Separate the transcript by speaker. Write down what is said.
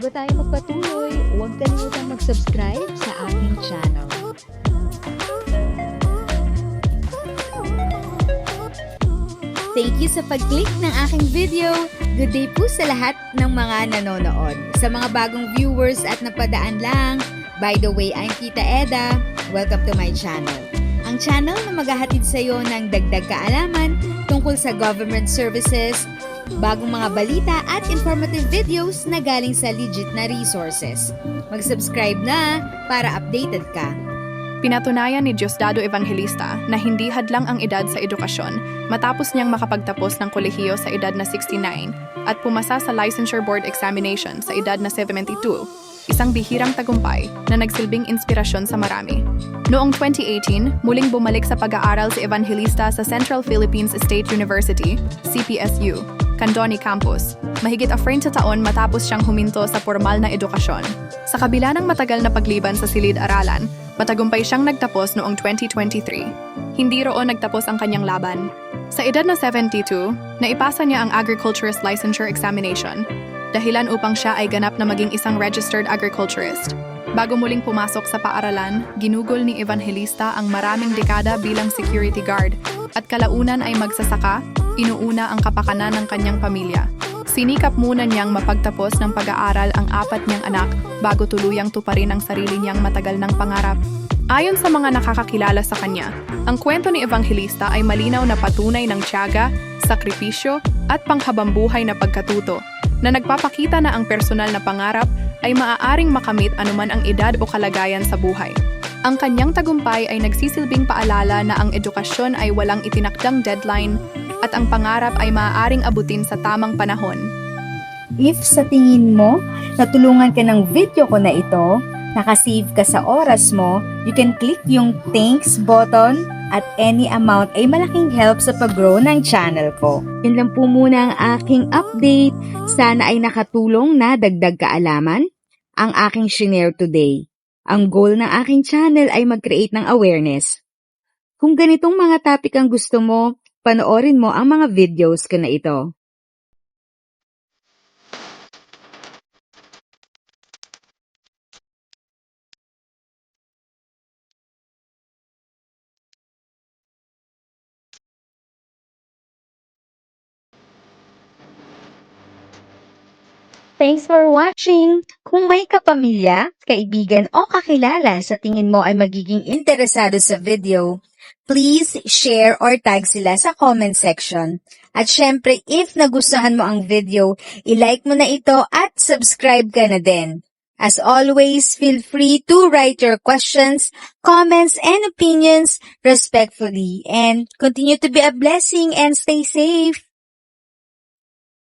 Speaker 1: Bago tayo magpatuloy, huwag kalimutang mag-subscribe sa aking channel.
Speaker 2: Thank you sa pag-click ng aking video. Good day po sa lahat ng mga nanonood. Sa mga bagong viewers at napadaan lang, by the way, I'm Tita Eda. Welcome to my channel. Ang channel na maghahatid sa iyo ng dagdag kaalaman tungkol sa government services, bagong mga balita at informative videos na galing sa legit na resources. Mag-subscribe na para updated ka.
Speaker 3: Pinatunayan ni Diosdado Evangelista na hindi hadlang ang edad sa edukasyon matapos niyang makapagtapos ng kolehiyo sa edad na 69 at pumasa sa Licensure Board Examination sa edad na 72, isang bihirang tagumpay na nagsilbing inspirasyon sa marami. Noong 2018, muling bumalik sa pag-aaral si Evangelista sa Central Philippines State University, CPSU, Candoni Campus, mahigit 40 taon matapos siyang huminto sa formal na edukasyon. Sa kabila ng matagal na pagliban sa silid-aralan, matagumpay siyang nagtapos noong 2023. Hindi roon nagtapos ang kanyang laban. Sa edad na 72, naipasa niya ang Agriculturist Licensure Examination, dahilan upang siya ay ganap na maging isang registered agriculturist. Bago muling pumasok sa paaralan, ginugol ni Evangelista ang maraming dekada bilang security guard at kalaunan ay magsasaka, inuuna ang kapakanan ng kanyang pamilya. Sinikap muna niyang mapagtapos ng pag-aaral ang 4 niyang anak bago tuluyang tuparin ang sarili niyang matagal ng pangarap. Ayon sa mga nakakakilala sa kanya, ang kwento ni Evangelista ay malinaw na patunay ng tiyaga, sakripisyo at panghabambuhay na pagkatuto, na nagpapakita na ang personal na pangarap ay maaaring makamit anuman ang edad o kalagayan sa buhay. Ang kanyang tagumpay ay nagsisilbing paalala na ang edukasyon ay walang itinakdang deadline at ang pangarap ay maaaring abutin sa tamang panahon.
Speaker 2: If sa tingin mo, natulungan ka ng video ko na ito, nakasave ka sa oras mo, you can click yung thanks button at any amount ay malaking help sa pag-grow ng channel ko. Yun lang po muna ang aking update. Sana ay nakatulong na dagdag kaalaman ang aking shinare today. Ang goal ng aking channel ay mag-create ng awareness. Kung ganitong mga topic ang gusto mo, panoorin mo ang mga videos ko na ito. Thanks for watching! Kung may kapamilya, kaibigan o kakilala sa tingin mo ay magiging interesado sa video, please share or tag sila sa comment section. At syempre, if nagustuhan mo ang video, i-like mo na ito at subscribe ka na din. As always, feel free to write your questions, comments, and opinions respectfully. And continue to be a blessing and stay safe!